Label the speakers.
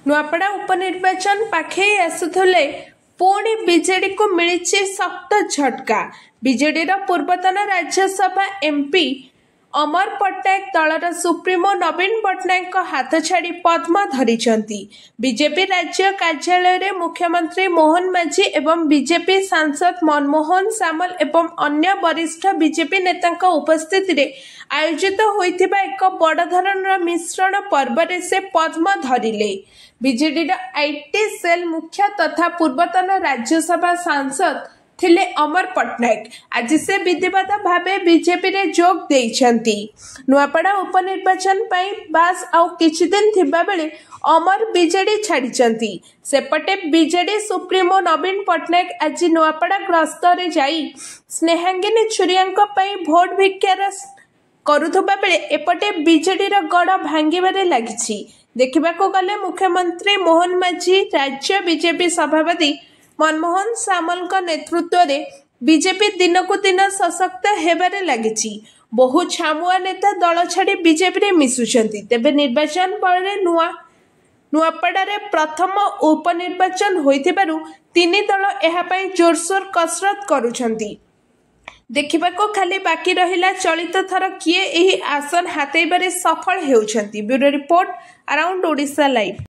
Speaker 1: नुआपड़ा उपनिर्वाचन पाखे आसुले पुणी बीजेडी को मिली शक्त झटका। बीजेडी पूर्वतन राज्यसभा एमपी अमर पट्टनायक दलर सुप्रीमो नवीन पट्टनायक हाथ छाड़ी पद्म धरिछंती। बीजेपी राज्य कार्यालय रे मुख्यमंत्री मोहन माझी एवं बीजेपी सांसद मनमोहन सामल एवं अन्य वरिष्ठ बीजेपी नेता उपस्थिति रे आयोजित होइथिबा एक बड़ धरणर मिश्रण पर्व रे से पद्म धरिले। बीजेडी आईटी सेल मुख्य तथा पूर्वतन राज्यसभा सांसद थिले अमर पट्टनायक आज से विधिवत भावे बीजेपी रे जोग देइछंती। नुआपड़ा उपनिर्वाचन पाई बास आउ किछि दिन थिबा बेले अमर बीजेडी छाड़िछंती। सेपटे बीजेडी सुप्रीमो नवीन पट्टनायक आज नुआपड़ा ग्रस्त रे जाई स्नेहांगिनी छुरियांक पई भोट भिक्षार करुथबा बेले एपटे बीजेडी रो गड़ भांगिबारे लागिछि। देखिबाको गले मुख्यमंत्री मोहन माझी राज्य बीजेपी सभापति मनमोहन सामल नेतृत्व रे बीजेपी दिनकू दिन सशक्त हेबारे लागिछि। बहु छामुआ नेता दल छाड़ी बीजेपी रे मिसुछंती। तेबे निर्वाचन पर नुआपड़ा रे प्रथम उपनिर्वाचन होइथिबारु तीन दल एहा पई जोरसोर कसरत करुछंती। देखिबाको खाली बाकी रहिला चलित थर किए एही आसन हातेबारे सफल हेउछंती। Bureau report around Odisha live.